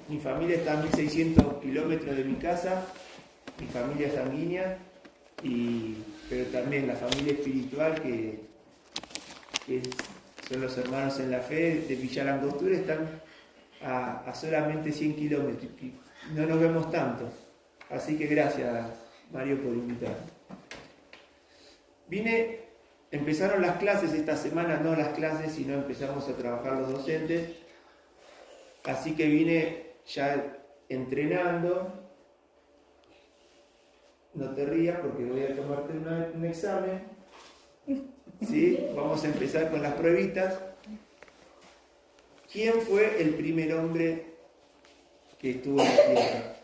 Mi familia está a 1600 kilómetros de mi casa, mi familia sanguínea, pero también la familia espiritual que son los hermanos en la fe de Villa Langostura, están a solamente 100 kilómetros. No nos vemos tanto. Así que gracias, Mario, por invitarme. Empezaron las clases esta semana, no las clases, sino empezamos a trabajar los docentes. Así que vine ya entrenando. No te rías porque voy a tomarte un examen. ¿Sí? Vamos a empezar con las pruebitas. ¿Quién fue el primer hombre que estuvo en la tierra?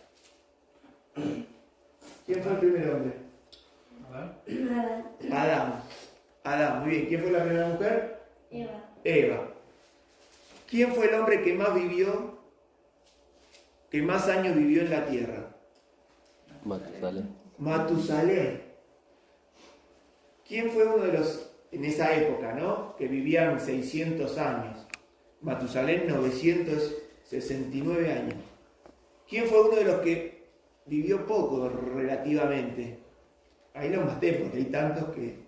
¿Quién fue el primer hombre? Adán, muy bien. ¿Quién fue la primera mujer? Eva. ¿Quién fue el hombre que más vivió, que más años vivió en la tierra? Matusalén. ¿Quién fue uno de los, en esa época, ¿no?, que vivían 600 años? Matusalén, 969 años. ¿Quién fue uno de los que vivió poco relativamente? Ahí lo maté porque hay tantos que...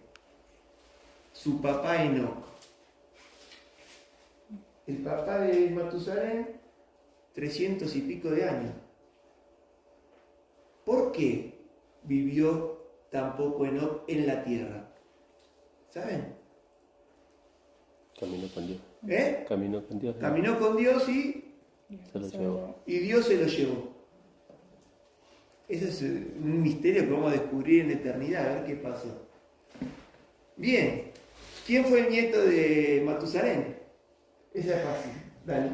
Su papá Enoc. El papá de Matusalén, 300 y pico de años. ¿Por qué vivió tan poco Enoc en la tierra? ¿Saben? Caminó con Dios. Caminó con Dios. ¿Eh? Caminó con Dios y Dios se lo llevó. Ese es un misterio que vamos a descubrir en la eternidad, a ver qué pasó. Bien, ¿quién fue el nieto de Matusalén? Esa es fácil, dale.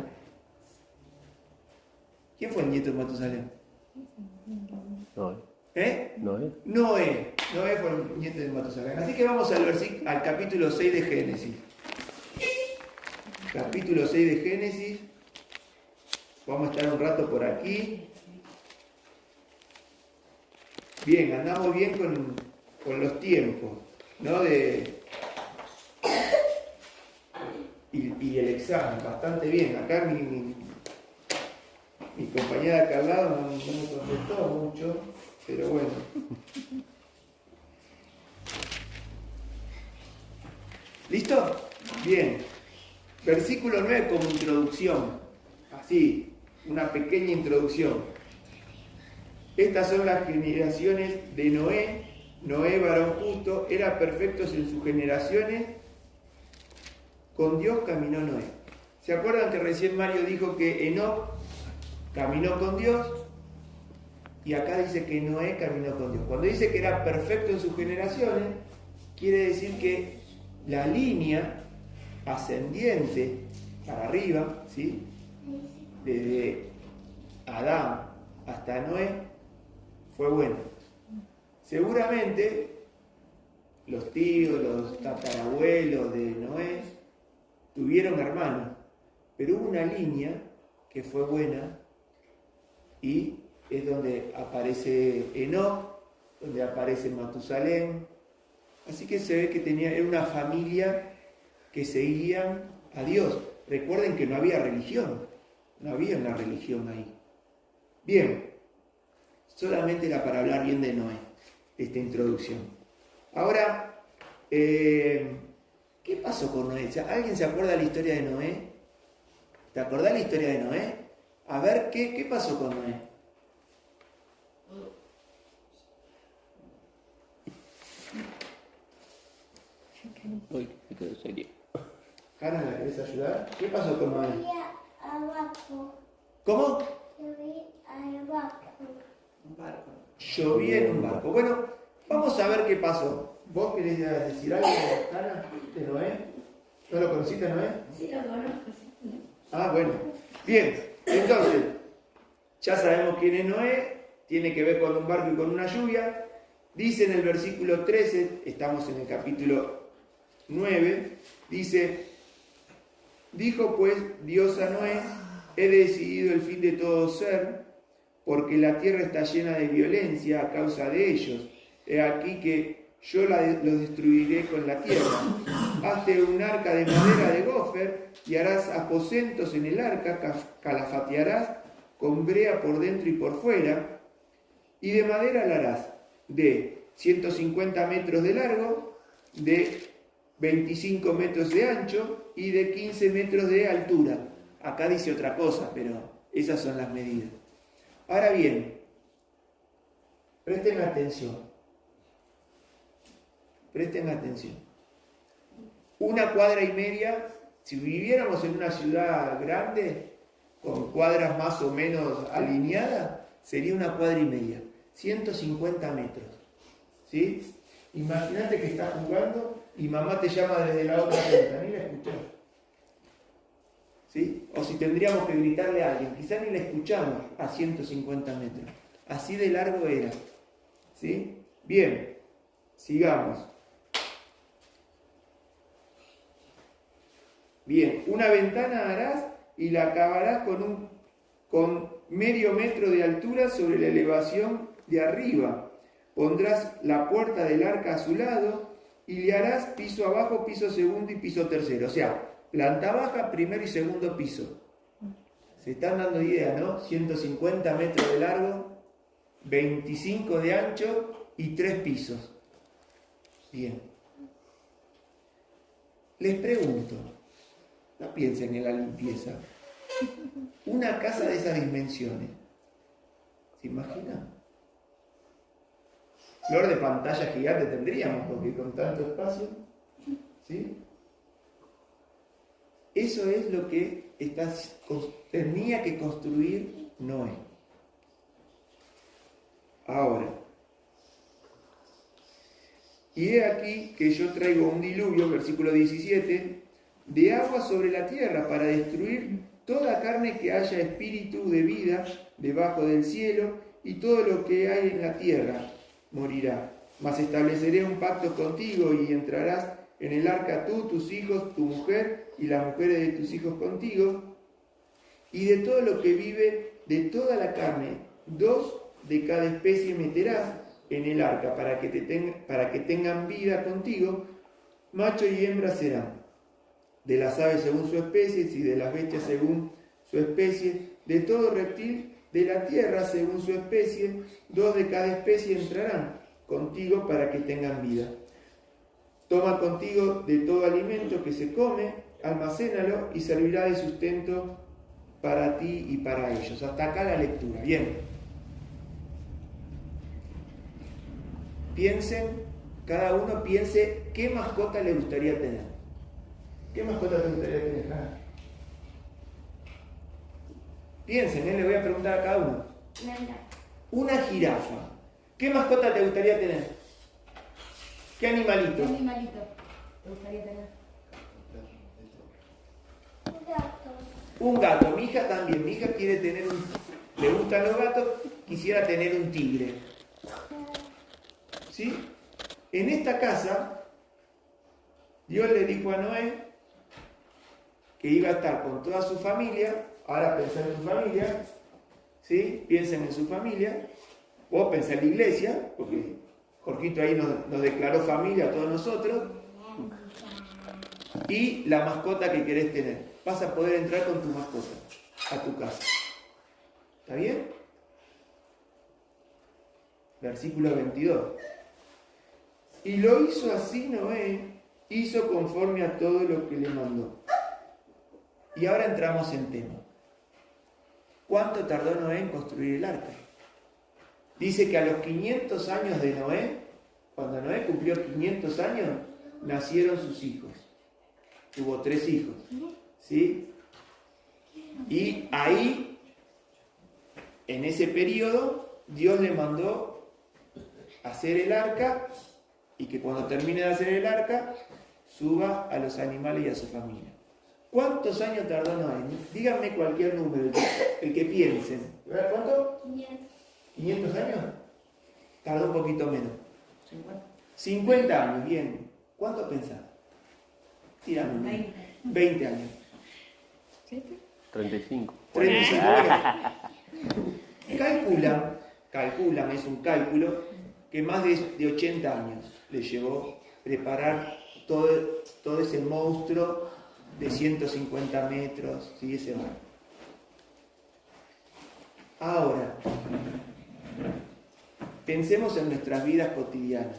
¿Quién fue el nieto de Matusalén? Noé fue el nieto de Matusalén. Así que vamos al capítulo 6 de Génesis. Capítulo 6 de Génesis. Vamos a estar un rato por aquí. Bien, andamos bien con los tiempos, ¿no? Y el examen, bastante bien. Acá mi compañera de acá al lado no me contestó mucho, pero bueno. ¿Listo? Bien. Versículo 9 como introducción. Así, una pequeña introducción. Estas son las generaciones de Noé. Noé, varón justo, era perfecto en sus generaciones. Con Dios caminó Noé. ¿Se acuerdan que recién Mario dijo que Enoc caminó con Dios? Y acá dice que Noé caminó con Dios. Cuando dice que era perfecto en sus generaciones, quiere decir que la línea ascendiente para arriba, ¿sí?, desde Adán hasta Noé, fue buena. Seguramente los tíos, los tatarabuelos de Noé tuvieron hermanos, pero hubo una línea que fue buena y es donde aparece Enoc, donde aparece Matusalén. Así que se ve que era una familia que seguían a Dios. Recuerden que no había religión, no había una religión ahí. Bien, solamente era para hablar bien de Noé, esta introducción. Ahora, ¿qué pasó con Noé? ¿Alguien se acuerda de la historia de Noé? ¿Te acordás la historia de Noé? A ver, ¿qué pasó con Noé? Uy, me quedo serio. Hanna, ¿la querés ayudar? ¿Qué pasó con Noé? Llovía abajo. ¿Cómo? Llovía abajo. Llovía en un barco. Bueno, vamos a ver qué pasó. ¿Vos querés decir algo, Hanna, de Noé? ¿No lo conociste a Noé? Sí, lo conozco, sí. Ah, bueno. Bien, entonces, ya sabemos quién es Noé. Tiene que ver con un barco y con una lluvia. Dice en el versículo 13, estamos en el capítulo 9, dice: dijo pues Dios a Noé: he decidido el fin de todo ser, porque la tierra está llena de violencia a causa de ellos. He aquí que yo los destruiré con la tierra. Hazte un arca de madera de gofer y harás aposentos en el arca, calafatearás con brea por dentro y por fuera, y de madera la harás de 150 metros de largo, de 25 metros de ancho y de 15 metros de altura. Acá dice otra cosa, pero esas son las medidas. Ahora bien, presten atención. Presten atención. 1,5 cuadras, si viviéramos en una ciudad grande, con cuadras más o menos alineadas, sería 1,5 cuadras, 150 metros. ¿Sí? Imagínate que estás jugando y mamá te llama desde la otra punta, ni la escuchás. ¿Sí? O si tendríamos que gritarle a alguien, quizás ni la escuchamos a 150 metros. Así de largo era. ¿Sí? Bien, sigamos. Bien, una ventana harás y la acabarás con medio metro de altura sobre la elevación de arriba. Pondrás la puerta del arca a su lado y le harás piso abajo, piso segundo y piso tercero. O sea, planta baja, primer y segundo piso. Se están dando idea, ¿no? 150 metros de largo, 25 de ancho y 3 pisos. Bien. Les pregunto, no piensen en la limpieza. Una casa de esas dimensiones, ¿se imaginan? Flor de pantalla gigante tendríamos, porque con tanto espacio, ¿sí? Eso es lo que tenía que construir Noé. Ahora, y he aquí que yo traigo un diluvio, versículo 17, de agua sobre la tierra para destruir toda carne que haya espíritu de vida debajo del cielo, y todo lo que hay en la tierra morirá. Mas estableceré un pacto contigo y entrarás en el arca tú, tus hijos, tu mujer y las mujeres de tus hijos contigo, y de todo lo que vive, de toda la carne, 2 de cada especie meterás en el arca para que tengan vida contigo, macho y hembra serán. De las aves según su especie y de las bestias según su especie, de todo reptil de la tierra según su especie, 2 de cada especie entrarán contigo para que tengan vida. Toma contigo de todo alimento que se come, almacénalo y servirá de sustento para ti y para ellos. Hasta acá la lectura. Bien. Piensen, cada uno piense qué mascota le gustaría tener. ¿Qué mascota te gustaría tener? Piensen, le voy a preguntar a cada uno. Una jirafa. ¿Qué mascota te gustaría tener? ¿Qué animalito? ¿Qué animalito te gustaría tener? Un gato. Un gato. Mi hija también. Mi hija quiere tener le gustan los gatos, quisiera tener un tigre. ¿Sí? En esta casa, Dios le dijo a Noé que iba a estar con toda su familia. Ahora pensá en tu familia, ¿sí? Piensen en su familia. Vos pensá en la iglesia, porque Jorgito ahí nos declaró familia a todos nosotros. Y la mascota que querés tener. Vas a poder entrar con tu mascota a tu casa. ¿Está bien? Versículo 22. Y lo hizo así Noé, hizo conforme a todo lo que le mandó. Y ahora entramos en tema. ¿Cuánto tardó Noé en construir el arca? Dice que a los 500 años de Noé, cuando Noé cumplió 500 años, nacieron sus hijos. Tuvo 3 hijos. ¿Sí? Y ahí, en ese periodo, Dios le mandó hacer el arca y que cuando termine de hacer el arca, suba a los animales y a su familia. ¿Cuántos años tardó Noé? Díganme cualquier número, el que piensen. ¿Cuánto? 500 años. Tardó un poquito menos. 50 años, bien. ¿Cuánto pensás? Tírame. 20 años. 35. 35. Calculan, es un cálculo, que más de 80 años le llevó preparar todo ese monstruo de 150 metros, ¿sí? Ese barco. Ahora, pensemos en nuestras vidas cotidianas.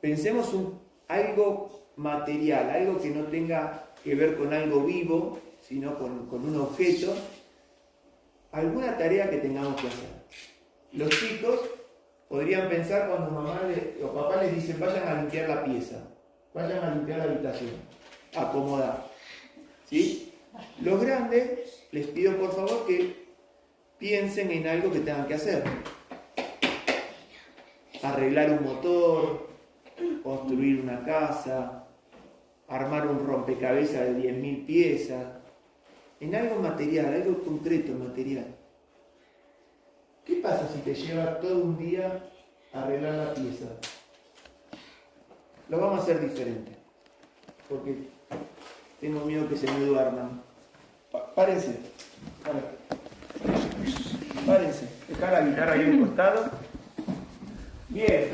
Pensemos algo material, algo que no tenga que ver con algo vivo, sino con un objeto, alguna tarea que tengamos que hacer. Los chicos podrían pensar cuando mamá o papá les dicen vayan a limpiar la pieza, vayan a limpiar la habitación, acomodar. ¿Sí? Los grandes les pido por favor que piensen en algo que tengan que hacer. Arreglar un motor, construir una casa, armar un rompecabezas de 10.000 piezas, en algo material, algo concreto, material. ¿Qué pasa si te lleva todo un día a arreglar la pieza? Lo vamos a hacer diferente, porque tengo miedo que se me duerman. Párense. Párense. Dejá la guitarra ahí al costado. Bien.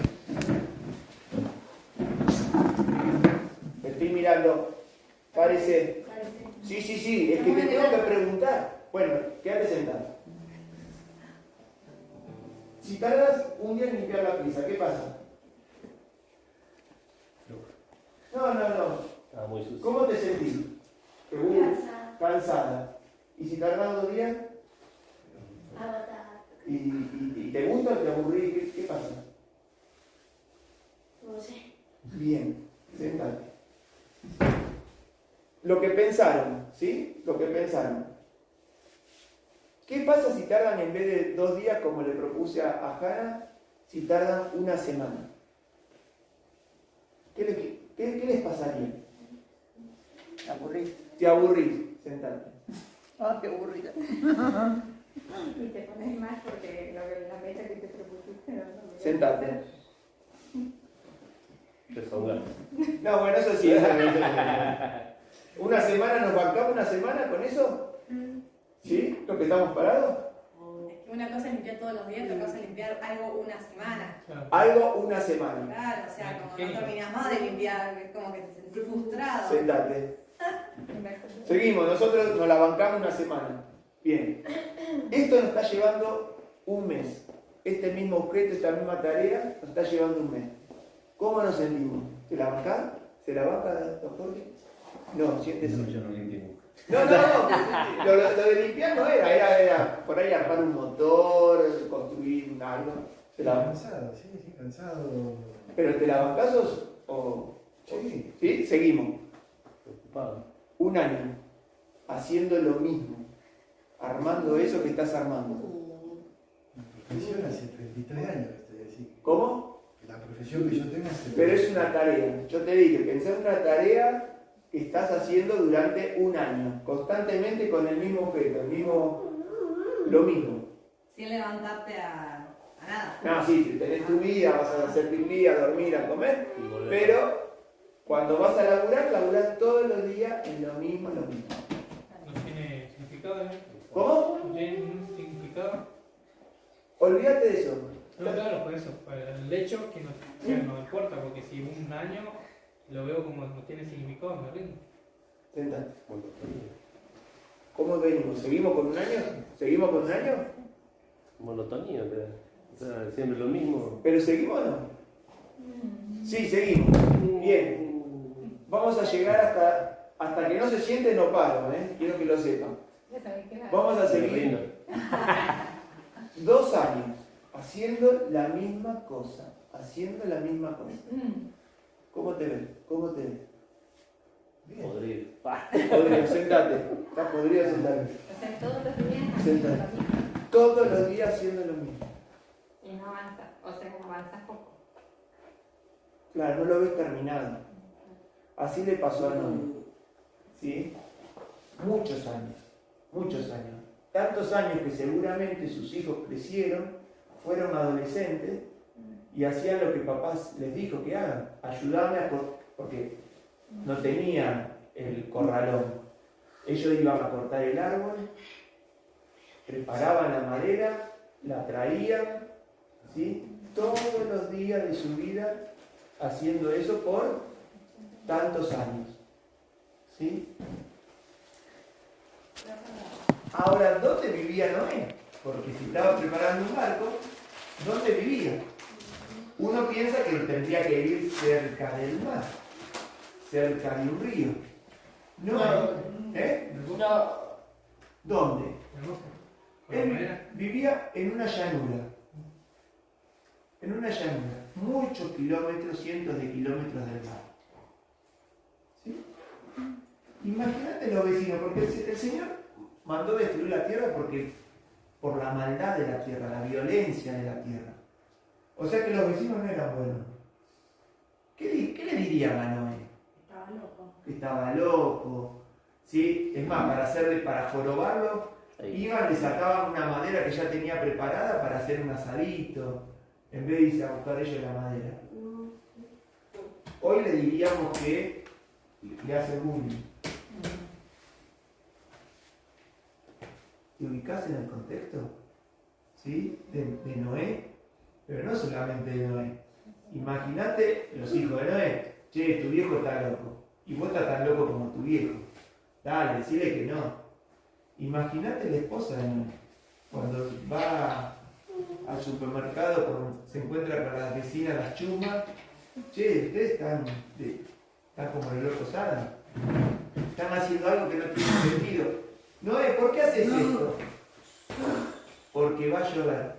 Me estoy mirando. Párense. Sí, es que te tengo que preguntar. Bueno, quédate sentado. Si tardas un día en limpiar la pieza, ¿qué pasa? No. Muy sucio. ¿Cómo te sentís? Cansada. ¿Y si tardas 2 días? Agotada. ¿Y te gusta o te aburrís? ¿Qué pasa? No sé. Bien, sentate. Lo que pensaron, ¿sí? Lo que pensaron. ¿Qué pasa si tardan en vez de 2 días, como le propuse a Hannah, si tardan 1 semana? ¿Qué les pasaría? Te aburrís, sentate. Ah, qué aburrida. Y te pones más porque la meta que te propusiste no Sentate. Desahogar. No, bueno, eso sí. ¿Una semana nos bancamos 1 semana con eso? ¿Sí? ¿Lo que estamos parados? Es que una cosa es limpiar todos los días, otra cosa es limpiar algo una semana. Algo 1 semana. Claro, o sea, como no terminas más de limpiar, es como que te sentís frustrado. Sentate. Seguimos, nosotros nos la bancamos 1 semana. Bien. Esto nos está llevando 1 mes. Este mismo objeto, esta misma tarea, nos está llevando 1 mes. ¿Cómo nos sentimos? ¿Se la banca? ¿Se la banca, don Jorge? No, siéntese. No, yo no limpio nunca. No. Lo de limpiar no era por ahí armar un motor, construir algo. ¿Se la Cansado, sí, cansado. ¿Pero te la bancás o...? Sí. ¿Sí? Seguimos. Preocupado. 1 año haciendo lo mismo, armando eso que estás armando. Mi profesión hace 33 años que estoy así. ¿Cómo? La profesión que yo tengo hace Pero es una tarea. Yo te dije, pensá en una tarea que estás haciendo durante 1 año, constantemente con el mismo objeto, lo mismo. Sin levantarte a nada. No, sí, tenés tu vida, vas a hacer pipí, a dormir, a comer, Y volver. pero cuando vas a laburás todos los días en lo mismo. ¿No tiene significado? ¿Cómo? ¿No tiene ningún significado? Olvídate de eso. No, claro, por eso. Para el hecho que no, o sea, no importa, porque si 1 año lo veo como no tiene significado, me rindo. Sentate. Monotonía. ¿Cómo venimos? ¿Seguimos con 1 año? ¿Seguimos con 1 año? Monotonía, o sea, siempre lo mismo. ¿Pero seguimos o no? Sí, seguimos. Bien. Vamos a llegar hasta que no se siente, no paro, ¿eh? Quiero que lo sepan. Ya sabés que Vamos a Me seguir rindo. 2 años haciendo la misma cosa. ¿Cómo te ves? Podrido. Podrido, sentate. Estás podrido, sentate. O sea, todos los días Sentate. haciendo lo mismo. Todos los días haciendo lo mismo. Y no avanzas, o sea, como avanzas poco. Claro, no lo ves terminado. Así le pasó a Noé. ¿Sí? Muchos años. Tantos años que seguramente sus hijos crecieron, fueron adolescentes y hacían lo que papá les dijo que hagan. Ayudarme porque no tenían el corralón. Ellos iban a cortar el árbol, preparaban la madera, la traían, ¿Sí? Todos los días de su vida haciendo eso por tantos años. ¿Sí? Ahora, ¿dónde vivía Noé? Porque si estaba preparando un barco, ¿dónde vivía? Uno piensa que tendría que vivir cerca del mar, cerca de un río. No, ¿eh? ¿Dónde? Él vivía en una llanura. En una llanura. Muchos kilómetros, cientos de kilómetros del mar. ¿Sí? Imagínate los vecinos, porque el Señor mandó destruir la tierra por la maldad de la tierra, la violencia de la tierra. O sea que los vecinos no eran buenos. ¿Qué le dirían a Noé? Estaba loco. Que estaba loco. ¿Sí? Es más, para jorobarlo, iban, le sacaban una madera que ya tenía preparada para hacer un asadito, en vez de irse a buscar ellos la madera. Hoy le diríamos que le hace bullying. ¿Te ubicás en el contexto? ¿Sí? De Noé, pero no solamente de Noé. Imagínate los hijos de Noé. Che, tu viejo está loco. Y vos estás tan loco como tu viejo. Dale, decile que no. Imagínate la esposa de Noé. Cuando va al supermercado, se encuentra con las vecinas, las chumas. Che, ustedes están como el loco Sara. Están haciendo algo que no tiene sentido. Noé, ¿por qué haces esto? Porque va a llover.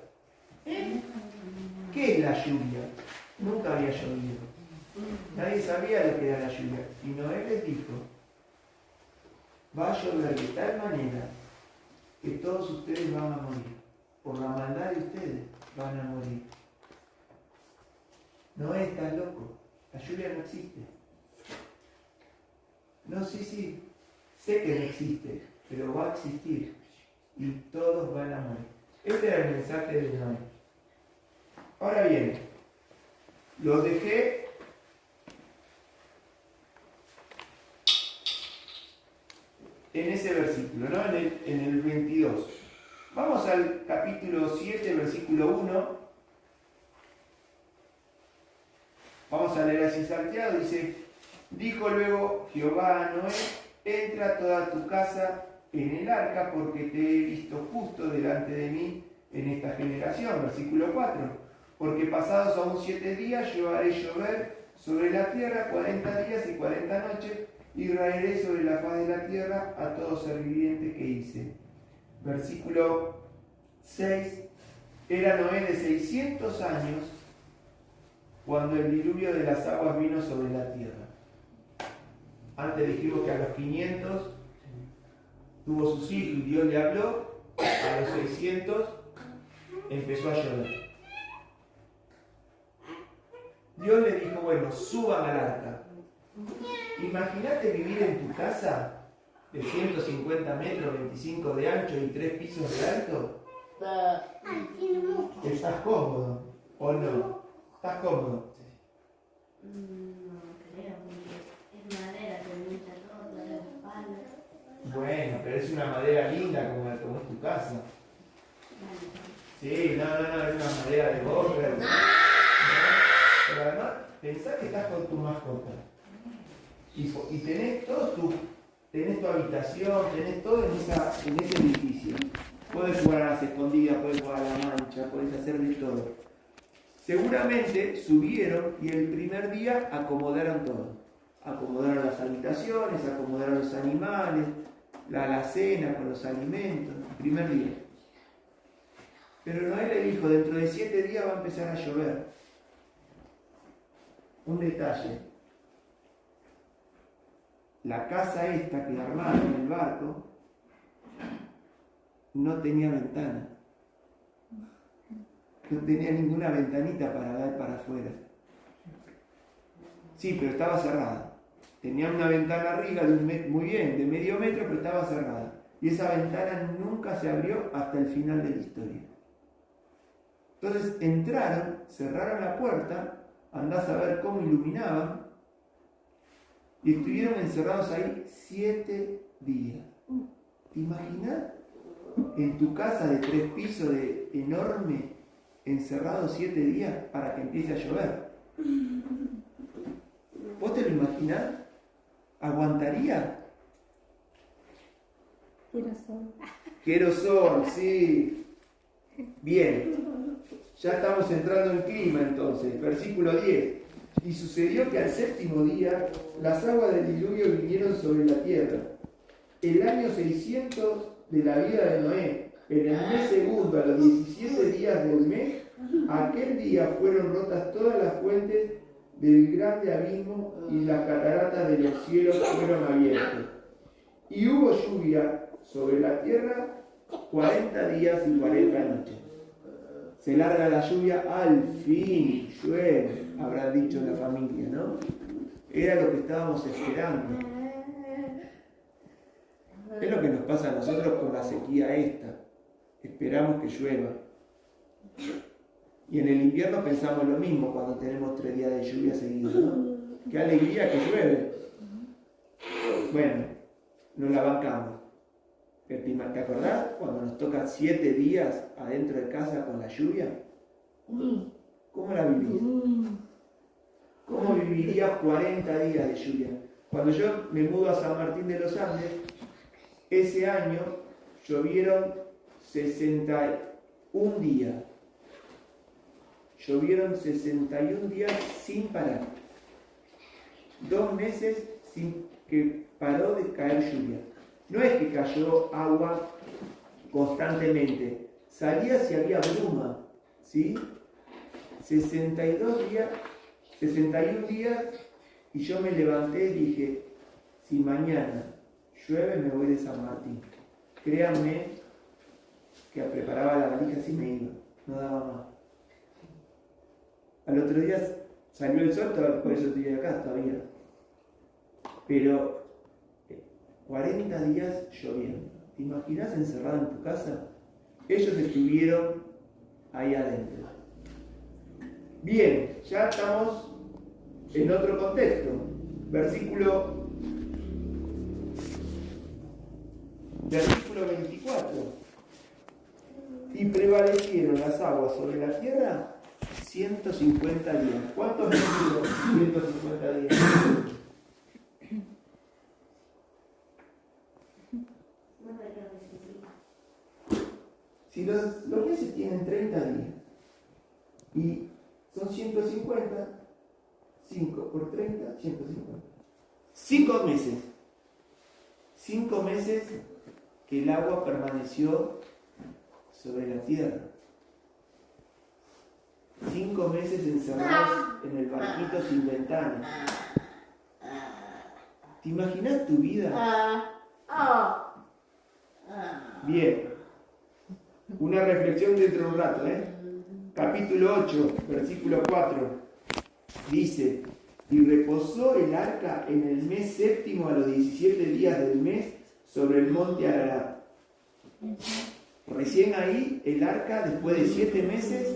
¿Qué es la lluvia? Nunca había llovido. Nadie sabía lo que era la lluvia. Y Noé les dijo, va a llover de tal manera que todos ustedes van a morir. Por la maldad de ustedes van a morir. Noé, estás loco. La lluvia no existe. No, sí. Sé que no existe, pero va a existir. Y todos van a morir. Este era el mensaje de Noé. Ahora bien, los dejé en ese versículo, ¿no? En el 22. Vamos al capítulo 7, versículo 1. Vamos a leer así salteado. Dice, dijo luego Jehová a Noé, entra toda tu casa en el arca porque te he visto justo delante de mí en esta generación. Versículo 4. Porque pasados aún 7 días yo haré llover sobre la tierra 40 días y 40 noches y raeré sobre la faz de la tierra a todo ser viviente que hice. Versículo 6. Era Noé de 600 años cuando el diluvio de las aguas vino sobre la tierra. Antes dijimos que a los 500 tuvo sus hijos y Dios le habló. A los 600 empezó a llover. Dios le dijo, bueno, suban al arca. Imagínate vivir en tu casa de 150 metros, 25 de ancho y 3 pisos de alto. ¿Estás cómodo o no? ¿Estás cómodo? No creo, porque es madera que me hincha todo, toda la espalda. Bueno, pero es una madera linda como es tu casa. Sí, no, es una madera de boca. Pero además, pensá que estás con tu mascota. Y tenés tenés tu habitación, tenés todo en ese edificio. Podés jugar a las escondidas, podés jugar a la mancha, podés hacer de todo. Seguramente subieron y el primer día acomodaron todo. Acomodaron las habitaciones, acomodaron los animales, la alacena con los alimentos, el primer día. Pero Noé le dijo, dentro de 7 días va a empezar a llover. Un detalle. La casa esta que armaron en el barco no tenía ventana. No tenía ninguna ventanita para ver para afuera. Sí, pero estaba cerrada. Tenía una ventana arriba muy bien, de medio metro, pero estaba cerrada. Y esa ventana nunca se abrió hasta el final de la historia. Entonces entraron, cerraron la puerta, andás a ver cómo iluminaban, y estuvieron encerrados ahí 7 días. ¿Te imaginas? En tu casa de 3 pisos enorme, encerrado 7 días para que empiece a llover. ¿Vos te lo imaginás? ¿Aguantaría? Quiero sol, sí. Bien. Ya estamos entrando en clima entonces. Versículo 10. Y sucedió que al 7º día las aguas del diluvio vinieron sobre la tierra. El año 600 de la vida de Noé, en el mes segundo, a los 17 días del mes, aquel día fueron rotas todas las fuentes del grande abismo y las cataratas de los cielos fueron abiertas. Y hubo lluvia sobre la tierra 40 días y 40 noches. Se larga la lluvia, al fin llueve, habrá dicho la familia, ¿no? Era lo que estábamos esperando. Es lo que nos pasa a nosotros con la sequía esta. Esperamos que llueva. Y en el invierno pensamos lo mismo cuando tenemos 3 días de lluvia seguidos, ¿no? ¡Qué alegría que llueve! Bueno, nos la bancamos. ¿Te acordás cuando nos toca 7 días adentro de casa con la lluvia? ¿Cómo la vivís? ¿Cómo vivirías 40 días de lluvia? Cuando yo me mudo a San Martín de los Andes, ese año llovieron 61 días. Llovieron 61 días sin parar. 2 meses sin que paró de caer lluvia. No es que cayó agua constantemente. Salía si había bruma, ¿sí? 61 días y yo me levanté y dije, si mañana llueve me voy de San Martín. Créanme que preparaba la valija así me iba, no daba más. Al otro día salió el sol, por eso estoy acá todavía. Pero 40 días lloviendo. ¿Te imaginas encerrado en tu casa? Ellos estuvieron ahí adentro. Bien, ya estamos en otro contexto. Versículo 24. Y prevalecieron las aguas sobre la tierra 150 días. ¿Cuántos meses duró 150 días? Si los meses tienen 30 días y son 150, 5 por 30, 150. 5 meses. 5 meses que el agua permaneció sobre la tierra. 5 meses encerrados en el barquito sin ventana. ¿Te imaginas tu vida? Bien. Una reflexión dentro de un rato, Capítulo 8, versículo 4. Dice, y reposó el arca en el mes 7º a los 17 días del mes sobre el monte Ararat. Recién ahí el arca, después de 7 meses,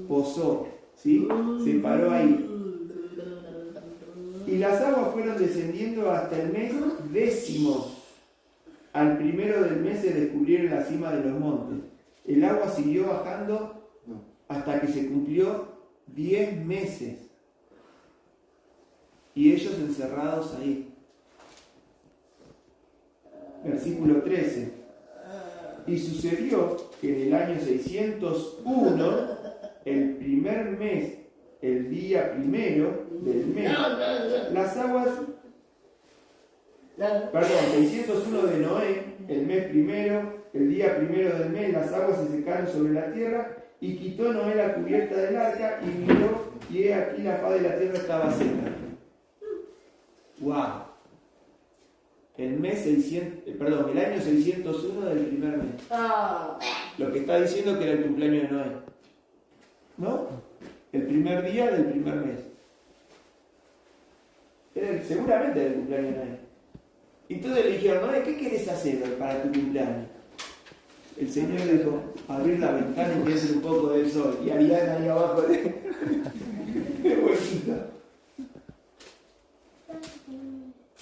posó, ¿sí? Se paró ahí. Y las aguas fueron descendiendo hasta el mes 10º. Al primero del mes se descubrieron la cima de los montes. El agua siguió bajando hasta que se cumplió 10 meses. Y ellos encerrados ahí. Versículo 13. Y sucedió que en el año 601, el primer mes, el día primero del mes, las aguas, 601 de Noé, el mes primero, el día primero del mes, las aguas se secaron sobre la tierra, y quitó Noé la cubierta del arca, y miró, y he aquí la faz de la tierra estaba seca. ¡Wow! El año 601 del primer mes. Lo que está diciendo que era el cumpleaños de Noé. ¿No? El primer día del primer mes. Seguramente era el cumpleaños de Noé. Y entonces le dijeron, Noé, ¿qué querés hacer para tu cumpleaños? El Señor le dijo, abrir la ventana y que entre un poco del sol. Y Ariana ahí abajo de huequito.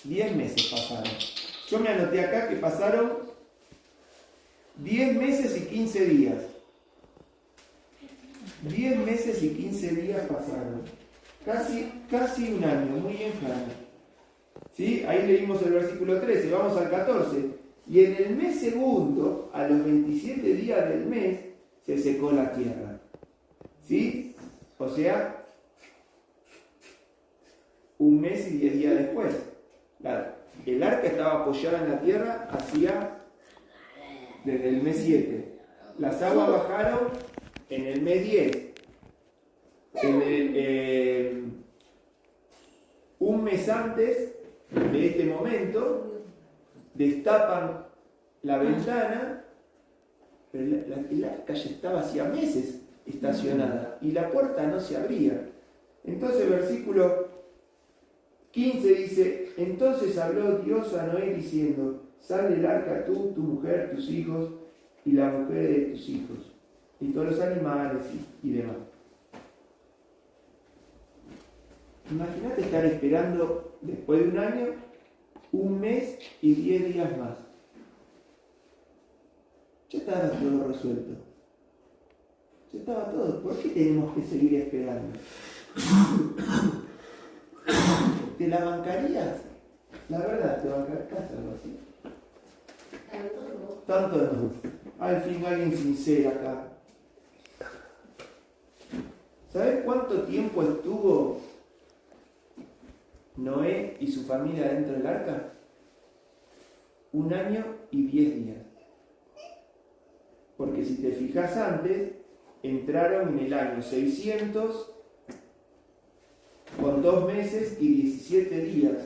10 meses pasaron. Yo me anoté acá que pasaron 10 meses y 15 días. 10 meses y 15 días pasaron. Casi un año, muy bien, Jana. ¿Sí? Ahí leímos el versículo 13, vamos al 14. Y en el mes segundo, a los 27 días del mes, se secó la tierra. ¿Sí? O sea, un mes y 10 días después. El arca estaba apoyada en la tierra desde el mes 7. Las aguas bajaron en el mes 10. Un mes antes de este momento, destapan la ventana, pero el arca ya estaba hacía meses estacionada y la puerta no se abría. Entonces, versículo 15 dice: entonces habló Dios a Noé diciendo: sal del arca tú, tu mujer, tus hijos y la mujer de tus hijos, y todos los animales y demás. Imagínate estar esperando después de un año, un mes y 10 días más. Ya estaba todo resuelto. Ya estaba todo. ¿Por qué tenemos que seguir esperando? ¿Te la bancarías? La verdad, ¿te bancarías algo así? Tanto no. Al fin alguien sincero acá. ¿Sabes cuánto tiempo estuvo Noé y su familia dentro del arca? 1 año y 10 días. Porque si te fijas antes, entraron en el año 600 con 2 meses y 17 días.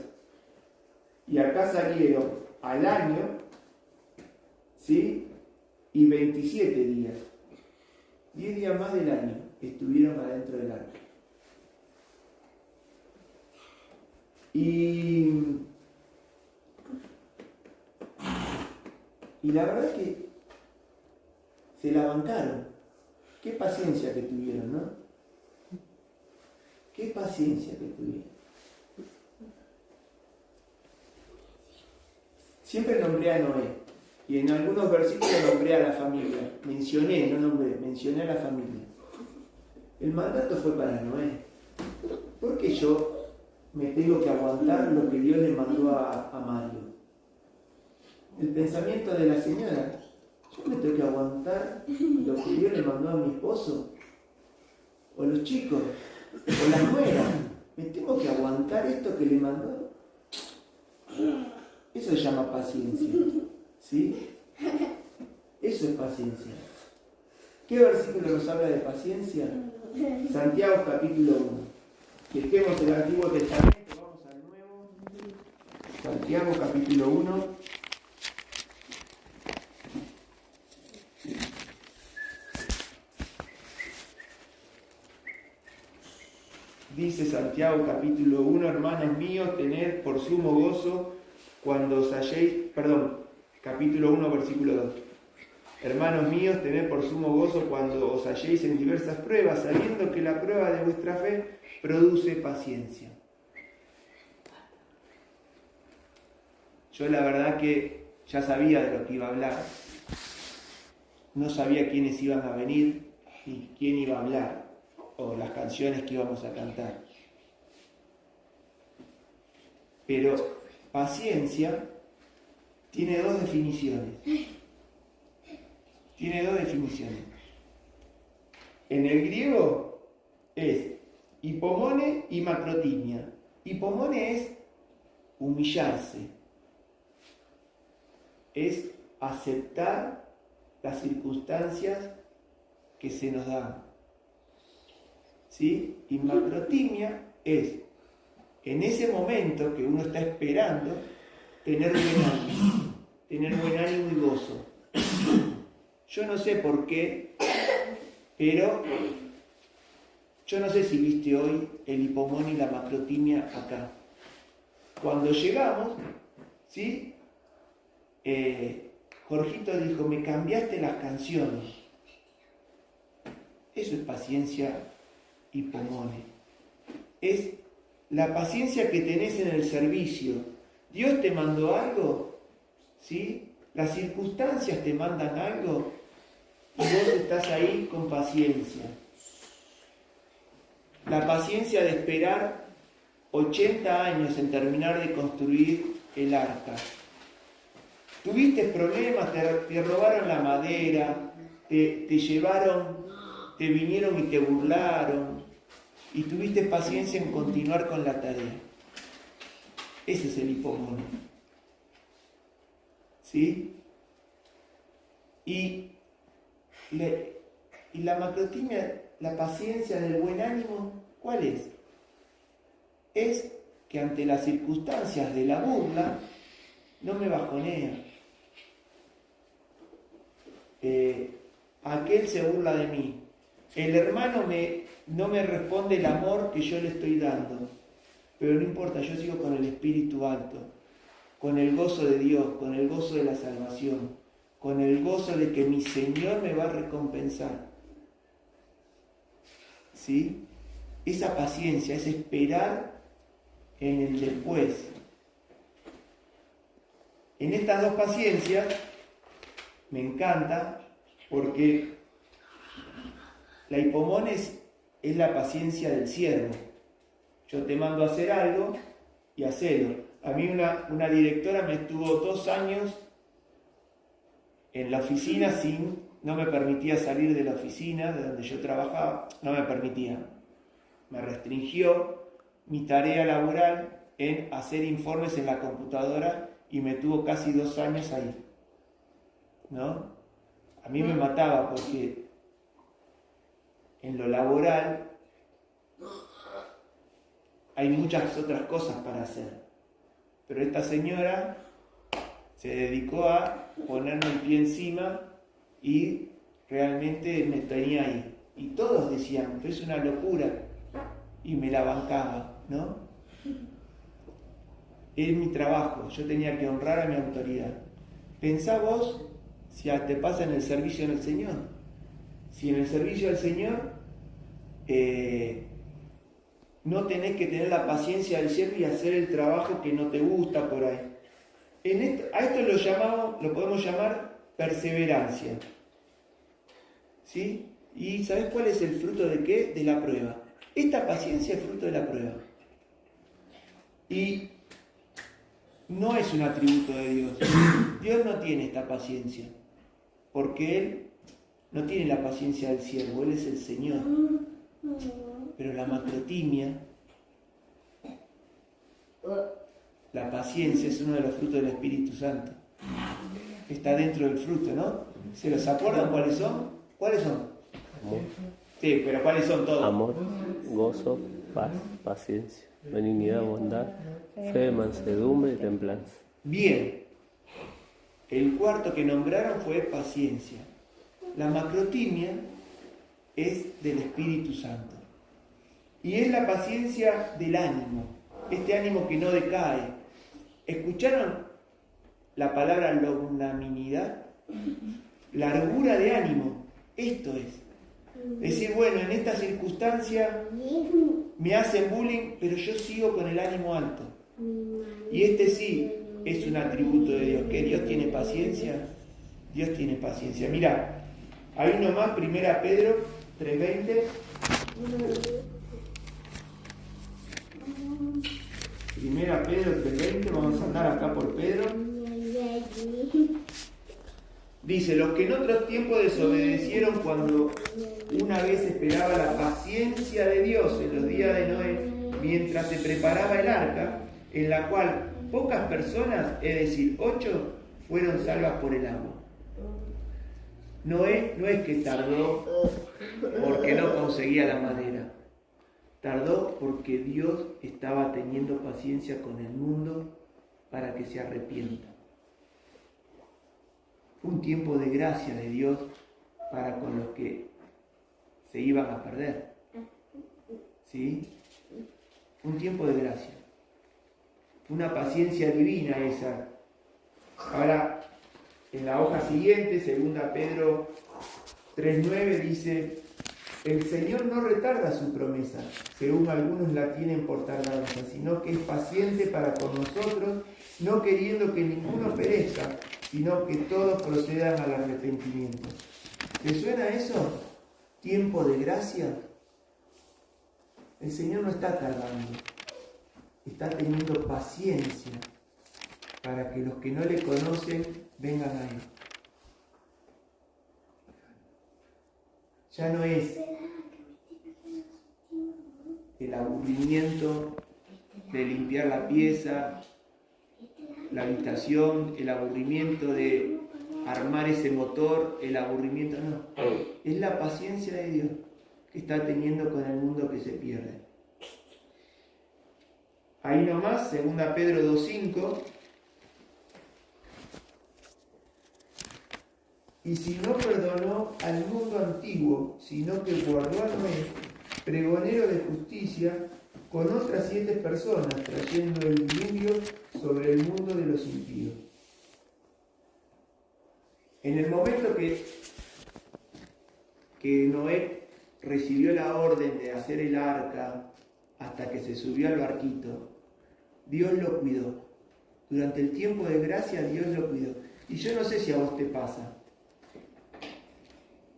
Y acá salieron al año, ¿sí? Y 27 días. 10 días más del año estuvieron adentro del arca. Y la verdad es que se la bancaron. Qué paciencia que tuvieron, ¿no? Qué paciencia que tuvieron. Siempre nombré a Noé. Y en algunos versículos nombré a la familia. Mencioné a la familia. El mandato fue para Noé. ¿Por qué yo me tengo que aguantar lo que Dios le mandó a Mario? El pensamiento de la señora: yo me tengo que aguantar lo que Dios le mandó a mi esposo, o los chicos, o la nuera. Me tengo que aguantar esto que le mandó. Eso se llama paciencia, ¿sí? Eso es paciencia. ¿Qué versículo nos habla de paciencia? Santiago capítulo 1. Dejemos el Antiguo Testamento, vamos al Nuevo. Santiago capítulo 1. Dice Santiago capítulo 1: hermanos míos, tened por sumo gozo cuando os halléis, capítulo 1, versículo 2. Hermanos míos, tened por sumo gozo cuando os halléis en diversas pruebas, sabiendo que la prueba de vuestra fe produce paciencia. Yo la verdad que ya sabía de lo que iba a hablar. No sabía quiénes iban a venir y quién iba a hablar, o las canciones que íbamos a cantar. Pero paciencia tiene 2 definiciones. En el griego es hipomone y macrotimia. Hipomone es humillarse, es aceptar las circunstancias que se nos dan. ¿Sí? Y macrotimia es, en ese momento que uno está esperando, tener buen ánimo y gozo. Yo no sé por qué, pero yo no sé si viste hoy el hipomón y la macrotimia acá. Cuando llegamos, ¿sí? Jorgito dijo: me cambiaste las canciones. Eso es paciencia hipomone. Es la paciencia que tenés en el servicio. Dios te mandó algo, ¿sí? Las circunstancias te mandan algo y vos estás ahí con paciencia. la paciencia de esperar 80 años en terminar de construir el arca. Tuviste problemas, te robaron la madera, te llevaron, te vinieron y te burlaron, y tuviste paciencia en continuar con la tarea. Ese es el hipomone. ¿Sí? Y la macrotimia, la paciencia del buen ánimo, ¿cuál es? Es que ante las circunstancias de la burla, no me bajonea. Aquel se burla de mí. El hermano no me responde el amor que yo le estoy dando. Pero no importa, yo sigo con el espíritu alto, con el gozo de Dios, con el gozo de la salvación, con el gozo de que mi Señor me va a recompensar. ¿Sí? Esa paciencia, es esperar en el después. En estas dos paciencias me encanta porque la hipomone es la paciencia del siervo. Yo te mando a hacer algo y hacelo. A mí una directora me estuvo 2 años en la oficina no me permitía salir de la oficina de donde yo trabajaba, no me permitía. Me restringió mi tarea laboral en hacer informes en la computadora y me tuvo casi 2 años ahí. ¿No? A mí me mataba porque en lo laboral hay muchas otras cosas para hacer. Pero esta señora se dedicó a ponerme el pie encima y realmente me tenía ahí. Y todos decían, es una locura. Y me la bancaba, ¿no? Es mi trabajo, yo tenía que honrar a mi autoridad. Pensá vos si te pasa en el servicio del Señor. Si en el servicio del Señor no tenés que tener la paciencia del siervo y hacer el trabajo que no te gusta por ahí. A esto lo podemos llamar perseverancia. ¿Sí? ¿Y sabés cuál es el fruto de qué? De la prueba. Esta paciencia es fruto de la prueba. Y no es un atributo de Dios. Dios no tiene esta paciencia, porque Él no tiene la paciencia del siervo, Él es el Señor. Pero la macrotimia, la paciencia, es uno de los frutos del Espíritu Santo. Está dentro del fruto, ¿no? ¿Se los acuerdan cuáles son? ¿Cuáles son? Amor. Sí, pero ¿cuáles son todos? Amor, gozo, paz, paciencia, benignidad, bondad, fe, mansedumbre y templanza. Bien. El cuarto que nombraron fue paciencia. La macrotimia es del Espíritu Santo. Y es la paciencia del ánimo. Este ánimo que no decae. ¿Escucharon la palabra longanimidad? Largura de ánimo. Esto es. Decir, bueno, en esta circunstancia me hacen bullying, pero yo sigo con el ánimo alto. Y este sí es un atributo de Dios, que Dios tiene paciencia. Dios tiene paciencia. Mirá, ahí nomás, 1 Pedro 3:20. 1 Pedro 3:20, vamos a andar acá por Pedro. Dice, los que en otros tiempos desobedecieron cuando una vez esperaba la paciencia de Dios en los días de Noé, mientras se preparaba el arca, en la cual pocas personas, es decir, 8, fueron salvas por el agua. Noé no es que tardó porque no conseguía la madera, tardó porque Dios estaba teniendo paciencia con el mundo para que se arrepienta. Fue un tiempo de gracia de Dios para con los que se iban a perder. ¿Sí? Fue un tiempo de gracia. Fue una paciencia divina esa. Ahora, en la hoja siguiente, 2 Pedro 3:9, dice, el Señor no retarda su promesa, según algunos la tienen por tardanza, sino que es paciente para con nosotros, no queriendo que ninguno perezca, sino que todos procedan al arrepentimiento. ¿Te suena eso? ¿Tiempo de gracia? El Señor no está tardando, está teniendo paciencia para que los que no le conocen vengan a Él. Ya no es el aburrimiento de limpiar la pieza, la habitación, el aburrimiento de armar ese motor, el aburrimiento, no. Es la paciencia de Dios que está teniendo con el mundo que se pierde. Ahí nomás, 2 Pedro 2:5. Y si no perdonó al mundo antiguo, sino que guardó a Noé, pregonero de justicia, con otras 7 personas, trayendo el diluvio sobre el mundo de los impíos. En el momento que Noé recibió la orden de hacer el arca, hasta que se subió al barquito, Dios lo cuidó. Durante el tiempo de gracia, Dios lo cuidó. Y yo no sé si a vos te pasa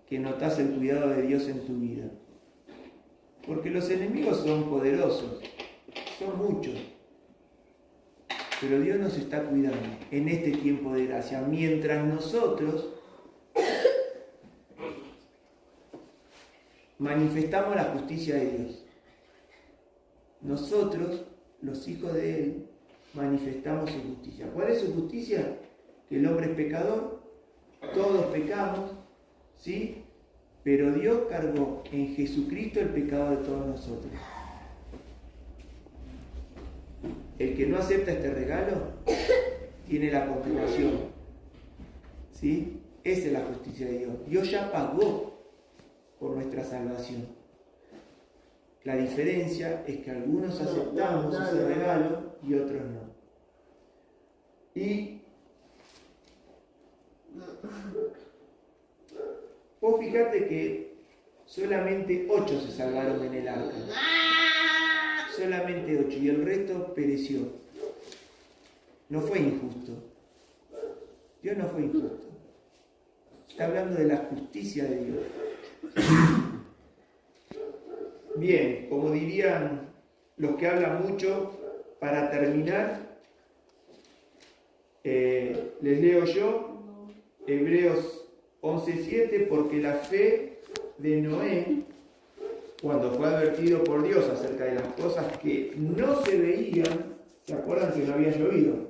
que notás el cuidado de Dios en tu vida. Porque los enemigos son poderosos, son muchos. Pero Dios nos está cuidando en este tiempo de gracia, mientras nosotros manifestamos la justicia de Dios. Nosotros, los hijos de Él, manifestamos su justicia. ¿Cuál es su justicia? Que el hombre es pecador, todos pecamos, ¿sí? Pero Dios cargó en Jesucristo el pecado de todos nosotros. El que no acepta este regalo tiene la condenación, ¿sí? Esa es la justicia de Dios. Dios ya pagó por nuestra salvación. La diferencia es que algunos aceptamos ese regalo y otros no. Y vos fijate que solamente 8 se salvaron en el arca. Solamente 8 y el resto pereció. No fue injusto. Dios no fue injusto. Está hablando de la justicia de Dios. Bien, como dirían los que hablan mucho, para terminar, les leo yo Hebreos 11:7, porque la fe de Noé, cuando fue advertido por Dios acerca de las cosas que no se veían, ¿se acuerdan que no había llovido?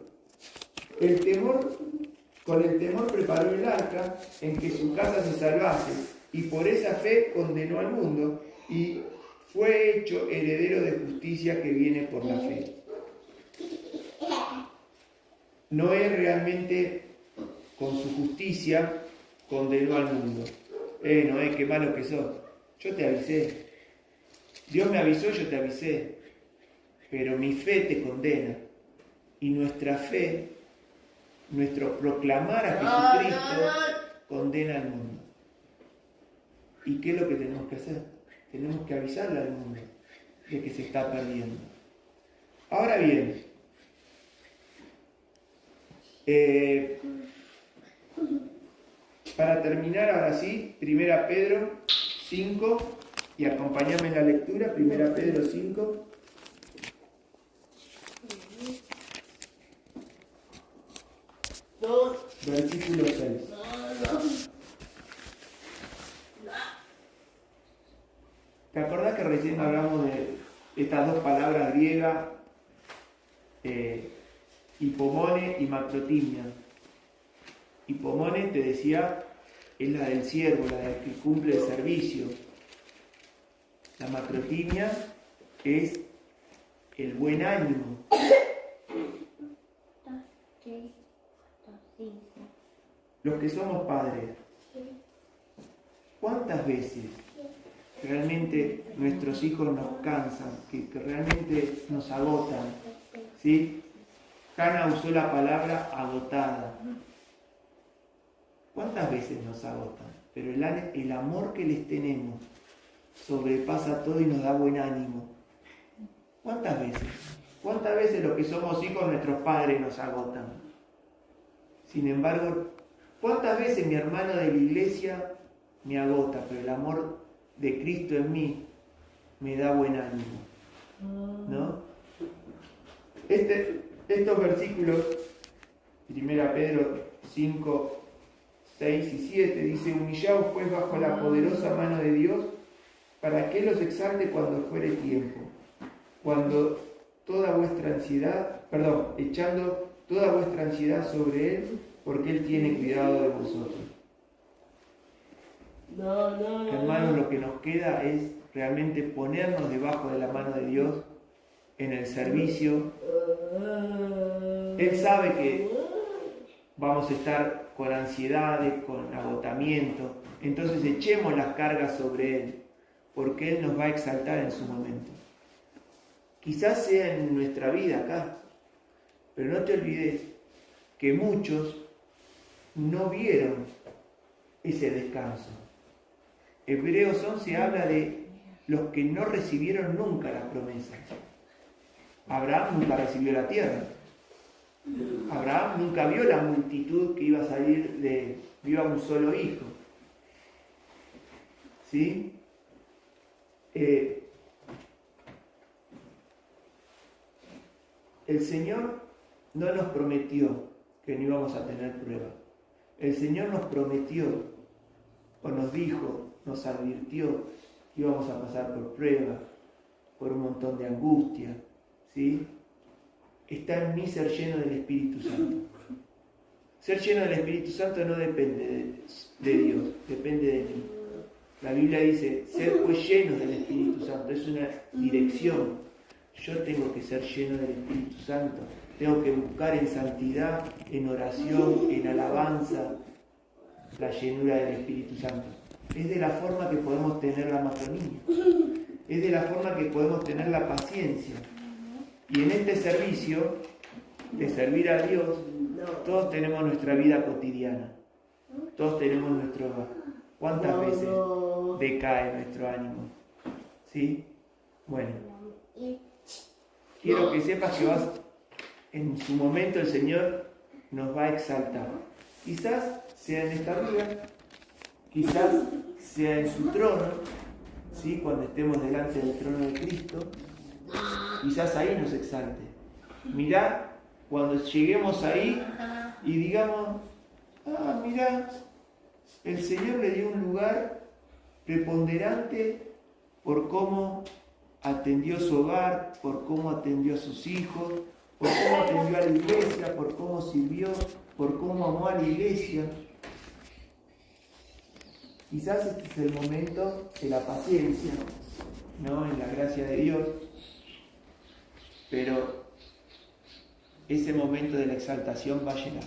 Con el temor preparó el arca en que su casa se salvase, y por esa fe condenó al mundo, y fue hecho heredero de justicia que viene por la fe. Noé realmente, con su justicia, condenó al mundo. Noé, qué malo que sos. Yo te avisé. Dios me avisó, yo te avisé. Pero mi fe te condena. Y nuestra fe, nuestro proclamar a Jesucristo, condena al mundo. ¿Y qué es lo que tenemos que hacer? Tenemos que avisarle al mundo de que se está perdiendo. Ahora bien, para terminar, ahora sí, 1 Pedro 5, y acompáñame en la lectura, 1 Pedro 5. Versículo 6. ¿Te acordás que recién hablamos de estas dos palabras griegas, hipomone y macrotimia? Hipomone, te decía, es la del siervo, la del que cumple el servicio. La macrotimia es el buen ánimo. Los que somos padres, ¿cuántas veces realmente nuestros hijos nos cansan, que realmente nos agotan? ¿Sí? Hannah usó la palabra agotada. ¿Cuántas veces nos agotan? Pero el amor que les tenemos sobrepasa todo y nos da buen ánimo. ¿Cuántas veces? ¿Cuántas veces los que somos hijos, nuestros padres nos agotan? Sin embargo, ¿cuántas veces mi hermano de la iglesia me agota? Pero el amor de Cristo en mí me da buen ánimo, ¿no? Estos versículos, 1 Pedro 5, 6 y 7, dice: humillaos pues bajo la poderosa mano de Dios, para que Él os exalte cuando fuere tiempo, cuando toda vuestra ansiedad, echando toda vuestra ansiedad sobre Él, porque Él tiene cuidado de vosotros. Hermanos, lo que nos queda es realmente ponernos debajo de la mano de Dios en el servicio. Él sabe que vamos a estar con ansiedades, con agotamiento, entonces echemos las cargas sobre Él, porque Él nos va a exaltar en su momento. Quizás sea en nuestra vida acá, pero no te olvides que muchos no vieron ese descanso. Hebreos 11 habla de los que no recibieron nunca las promesas. Abraham nunca recibió la tierra. Abraham nunca vio la multitud que iba a salir vio a un solo hijo. ¿Sí? El Señor no nos prometió que no íbamos a tener pruebas. El Señor nos prometió, o nos dijo, nos advirtió que íbamos a pasar por pruebas, por un montón de angustia, ¿sí? Está en mí ser lleno del Espíritu Santo. Ser lleno del Espíritu Santo no depende de Dios, depende de mí. La Biblia dice: ser pues llenos del Espíritu Santo, es una dirección. Yo tengo que ser lleno del Espíritu Santo, tengo que buscar en santidad, en oración, en alabanza, la llenura del Espíritu Santo. Es de la forma que podemos tener la matonía, es de la forma que podemos tener la paciencia. Y en este servicio de servir a Dios, todos tenemos nuestra vida cotidiana, todos tenemos nuestro... ¿Cuántas veces decae nuestro ánimo? ¿Sí? Bueno, quiero que sepas que en su momento el Señor nos va a exaltar. Quizás sea en esta vida, quizás sea en su trono, ¿sí? Cuando estemos delante del trono de Cristo, quizás ahí nos exalte. Mirá, cuando lleguemos ahí y digamos: mirá, el Señor le dio un lugar preponderante por cómo atendió su hogar, por cómo atendió a sus hijos, por cómo atendió a la iglesia, por cómo sirvió, por cómo amó a la iglesia. Quizás este es el momento de la paciencia, ¿no? En la gracia de Dios. Pero ese momento de la exaltación va a llegar.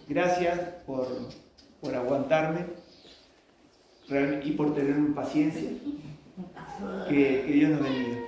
Gracias por aguantarme y por tener paciencia. Que Dios nos bendiga.